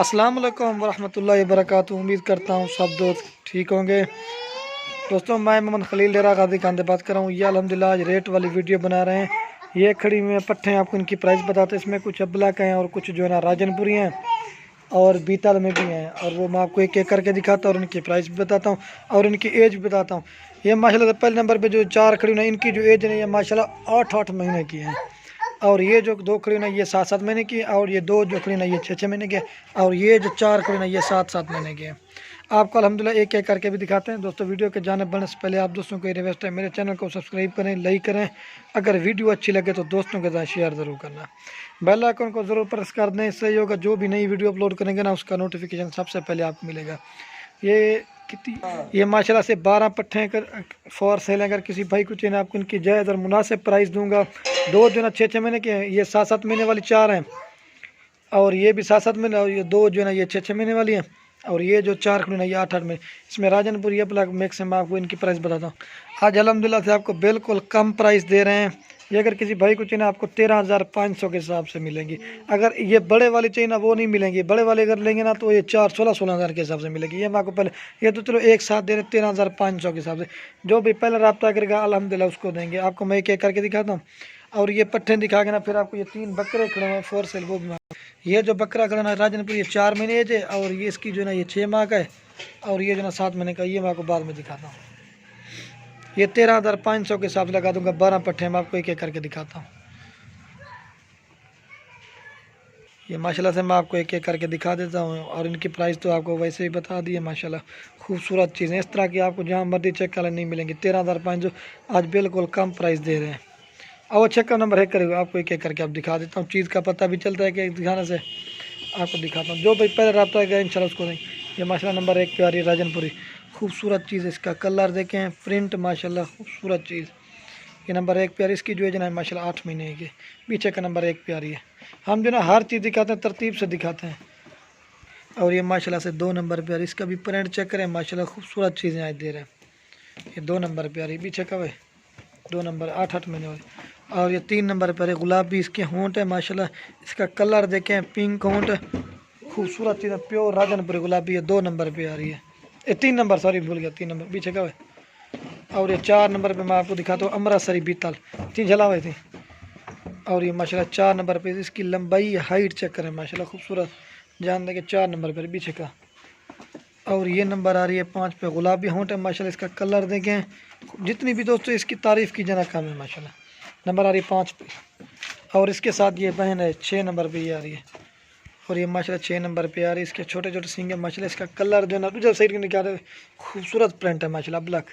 अस्सलाम वालेकुम वरहमतुल्लाहि वबरकातुहू। उम्मीद करता हूँ सब दोस्त ठीक होंगे। दोस्तों मैं मोहम्मद खलील डेरा गाजी खान से बात कर रहा हूँ। ये अल्हम्दुलिल्लाह आज रेट वाली वीडियो बना रहे हैं। ये खड़ी हुई पट्ठे आपको इनकी प्राइस बताते हैं। इसमें कुछ अब्लक हैं और कुछ जो है ना राजनपुरी हैं और बीतल में भी हैं, और वो मैं आपको एक एक करके दिखाता हूँ और इनकी प्राइस भी बताता हूँ और इनकी एज भी बताता हूँ। ये माशाल्लाह पहले नंबर पे जो चार खड़ी हुई इनकी जो एज है ये माशाल्लाह 8-8 महीने की है, और ये जो दो खड़ी ना ये 7-7 महीने की, और ये दो जो खड़ी ना ये 6-6 महीने के, और ये जो चार खड़ी ना ये 7-7 महीने के हैं। आपको अल्हम्दुलिल्लाह एक एक करके भी दिखाते हैं। दोस्तों वीडियो के जाने बढ़ने से पहले आप दोस्तों को ये रिक्वेस्ट है, मेरे चैनल को सब्सक्राइब करें, लाइक करें, अगर वीडियो अच्छी लगे तो दोस्तों के साथ शेयर ज़रूर करना, बेल आइकन को ज़रूर प्रेस कर दें। इससे होगा जो भी नई वीडियो अपलोड करेंगे ना उसका नोटिफिकेशन सबसे पहले आपको मिलेगा। ये कितनी ये माशाल्लाह से 12 पट्ठे कर फॉर सेल। अगर किसी भाई को चाहिए आपको इनकी जायज़ और मुनासिब प्राइस दूंगा। दो जो ना 6-6 महीने के हैं, ये 7-7 महीने वाली चार हैं, और ये भी 7-7 महीने, और ये दो जो है ना ये 6-6 महीने वाली हैं, और ये जो चार खड़ी ना ये 8-8 महीने। इसमें राजनपुर ये प्लग मिक्स है। मैं आपको इनकी प्राइस बताता हूँ। आज अल्हम्दुलिल्लाह से आपको बिल्कुल कम प्राइस दे रहे हैं। ये अगर किसी भाई को चाहिए आपको 13,500 के हिसाब से मिलेंगी। अगर ये बड़े वाली चाहिए ना वो नहीं मिलेंगी। बड़े वाले अगर लेंगे ना तो ये 16,000 के हिसाब से मिलेगी। ये मैं आपको पहले ये तो चलो एक साथ दे रहे 13,500 के हिसाब से। जो भी पहले रब्ता करेगा अल्हम्दुलिल्लाह उसको देंगे। आपको मैं एक एक करके दिखाता हूँ और ये पट्ठे दिखा के ना फिर आपको ये 3 बकरे खड़े हैं फॉर सेल वो भी। ये जो बकरा खड़ा ना राजनपुर ये 4 महीने एज है, और ये इसकी जो ना ये 6 माह का है, और ये जो ना 7 महीने का। ये मैं आपको बाद में दिखाता हूँ। ये 13,500 के हिसाब से लगा दूंगा। 12 पट्ठे मैं आपको एक एक करके दिखाता हूँ। ये माशाल्लाह से मैं आपको एक एक करके दिखा देता हूँ, और इनकी प्राइस तो आपको वैसे ही बता दी है। माशाल्लाह खूबसूरत चीज़ें इस तरह की आपको जहाँ मर्जी चेक कलर नहीं मिलेंगी। 13,500 आज बिल्कुल कम प्राइस दे रहे हैं। और चेक का नंबर है करेगा आपको एक एक करके आप दिखा देता हूँ। चीज़ का पता भी चलता है कि दिखाने से आपको दिखाता हूँ। जो भाई पहले रब्ता गया इंशाल्लाह उसको नहीं। ये माशाल्लाह नंबर 1 पे आ रही है राजनपुरी। खूबसूरत चीज़, इसका कलर देखें, प्रिंट माशाल्लाह खूबसूरत चीज़। ये नंबर 1 पे आ रही है। इसकी जो है माशाल्लाह 8 महीने की। पीछे का नंबर 1 पे आ रही है। हम जो ना हर चीज़ दिखाते हैं तरतीब से दिखाते हैं। और ये माशाल्लाह से 2 नंबर पे आ रही है। इसका भी प्रिंट चेक करें, माशाल्लाह खूबसूरत चीज़ें आज दे रहे हैं। ये 2 नंबर पे आ रही है। पीछे का है 2 नंबर 8-8 महीने वाली। और ये 3 नंबर पर है गुलाबी। इसके होंठ है माशाल्लाह। इसका कलर देखें, पिंक होंठ, खूबसूरत चीज़ है, प्योर राजनपुरी गुलाबी है। 2 नंबर पे आ रही है। ये 3 नंबर, सॉरी भूल गया, 3 नंबर पीछे का है। और ये 4 नंबर पे मैं आपको दिखाता हूँ अमृतसरी बीतल, 3 जला हुई थी। और ये माशाल्लाह 4 नंबर पे इसकी लंबाई हाइट चेक करें, माशाल्लाह खूबसूरत जान देंगे। 4 नंबर पर पीछे का। और ये नंबर आ रही है 5 पे गुलाबी होंठ है माशाल्लाह। इसका कलर देखें, जितनी भी दोस्तों इसकी तारीफ़ की जाना कम है माशाल्लाह। नंबर आ रही है 5 पे। और इसके साथ ये बहन है 6 नंबर पे ये आ रही है। और ये माशाल्लाह 6 नंबर पे आ रही है। इसके छोटे छोटे सिंग है माशाल्लाह। इसका कलर जो है ना दूसरे साइड के निकाल रहे खूबसूरत प्रिंट है माशाल्लाह ब्लैक।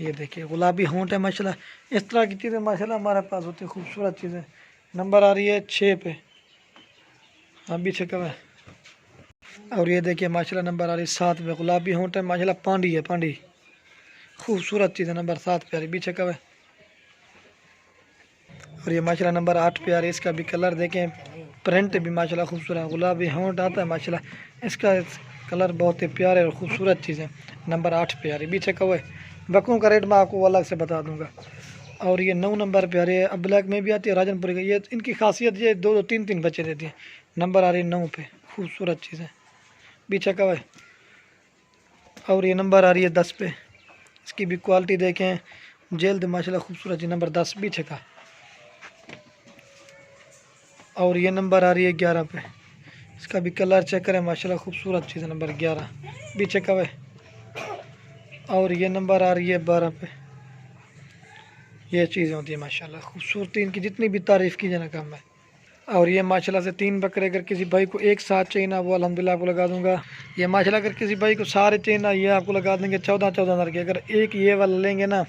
ये देखिए गुलाबी होंठ है माशाल्लाह। इस तरह की चीज़ें माशाल्लाह हमारे पास होती है, खूबसूरत चीज़ें। नंबर आ रही है 6 पे। हाँ पीछे कब है। और ये देखिए माशाल्लाह नंबर आ रही है 7 पे। गुलाबी होंठ है माशाल्लाह, पांडी है, पांडी खूबसूरत चीज़ है। नंबर 7 पे आ रही, पीछे कब है। और ये माशाल्लाह नंबर 8 पे आ रही है। इसका भी कलर देखें, प्रिंट भी माशाल्लाह खूबसूरत, गुलाबी होंठ आता है माशाल्लाह। इसका कलर बहुत ही प्यारे और ख़ूबसूरत चीज़ है। नंबर 8 पे आ रही, पीछे कब है। बकरों का रेट मैं आपको अलग से बता दूंगा। और ये 9 नंबर पे आ रही है। अब ब्लैक में भी आती है राजनपुरी का। ये इनकी खासियत ये 2-2 3-3 बच्चे देती है। नंबर आ रही है 9 पे, खूबसूरत चीज़ें, पीछे कब है। और ये नंबर आ रही है 10 पे। इसकी भी क्वालिटी देखें, जल्द माशाल्लाह खूबसूरत चीज़। नंबर 10 पीछे का। और ये नंबर आ रही है 11 पे। इसका भी कलर चेक करें माशाल्लाह खूबसूरत चीज़ है। नंबर 11 पीछे कब है। और ये नंबर आ रही है 12 पे। ये चीज़ें होती है माशाल्लाह खूबसूरती, इनकी जितनी भी तारीफ़ की जाना कम है। और ये माशाल्लाह से 3 बकरे अगर किसी भाई को एक साथ चाहिए ना वो अल्हम्दुलिल्लाह आपको लगा दूंगा। ये माशाल्लाह अगर किसी भाई को सारे चाहिए ना ये आपको लगा देंगे 14,000 के। अगर एक ये वाला लेंगे ना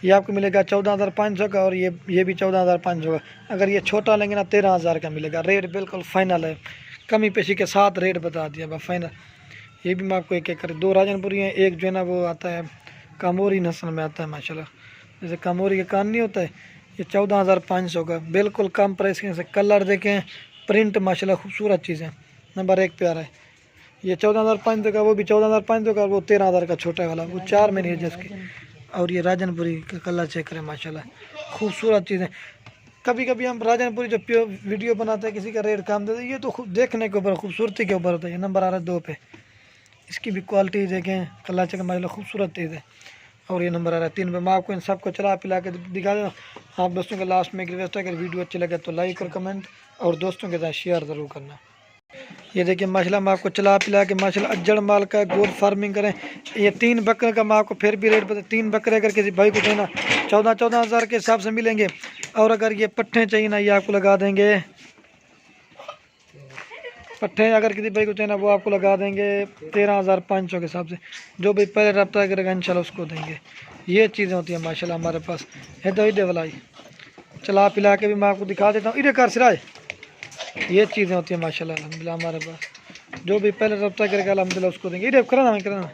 ये आपको मिलेगा 14,500 का, और ये भी 14,500 का। अगर ये छोटा लेंगे ना 13,000 का मिलेगा। रेट बिल्कुल फाइनल है, कमी पेशी के साथ रेट बता दिया बस फाइनल। ये भी मैं आपको एक एक कर, 2 राजनपुरी हैं, एक जो है ना वो आता है कामोरी नस्ल में आता है माशाल्लाह। जैसे कामोरी के कान नहीं होता है, ये 14,500 का बिल्कुल कम प्राइस के। से कलर देखें, प्रिंट माशाल्लाह खूबसूरत चीज़ें। नंबर 1 पे आ रहा है। ये 14,500 का, वो भी 14,500 का, वो 13,000 का छोटा वाला, वो 4 महीने है जिसकी। और ये राजनपुरी का कलर चेक करें माशाल्लाह खूबसूरत चीज़ें। कभी कभी हम राजनपुरी जो वीडियो बनाते हैं किसी का रेट कम देते हैं, ये तो खूब देखने के ऊपर खूबसूरती के ऊपर होता है। ये नंबर आ रहा है 2 पे, इसकी भी क्वालिटी देखें, कल्ला चक माशाल्लाह खूबसूरत चीज़ है। और ये नंबर आ रहा है 3 पे। मैं आपको इन सबको चला पिला के दिखा दूँ। आप दोस्तों के लास्ट में एक रिक्वेस्ट है, अगर वीडियो अच्छी लगे तो लाइक और कमेंट और दोस्तों के साथ शेयर ज़रूर करना। ये देखिए माशाल्लाह मैं आपको चला पिला के माशाल्लाह अज्जड़ माल का गोल फार्मिंग करें। ये 3 बकरे का मैं आपको फिर भी रेट बता, 3 बकरे अगर किसी भाई को देना 14 हज़ार के हिसाब से मिलेंगे। और अगर ये पट्ठे चाहिए ना, ये आपको लगा देंगे, पट्ठे अगर किसी भाई को चाहिए ना वो आपको लगा देंगे 13,500 के हिसाब से। जो भाई पहले रब्ता करेगा इंशाल्लाह उसको देंगे। ये चीज़ें होती हैं माशाल्लाह हमारे पास है। तो इधे वाला चला पिला के भी मैं आपको दिखा देता हूँ। इधे कर सिराए, ये चीज़ें होती हैं माशाल्लाह अल्हम्दुलिल्लाह हमारे पास। जो भी पहले रब्ता करेगा अल्हम्दुलिल्लाह उसको देंगे। इधे कराना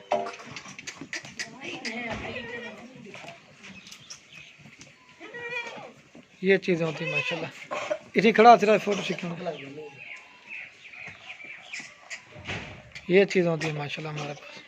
ये चीज़ें होती हैं माशाल्लाह। इसी खड़ा सिरा फोटो सीखना, ये चीज़ें होती हैं माशाल्लाह हमारे पास।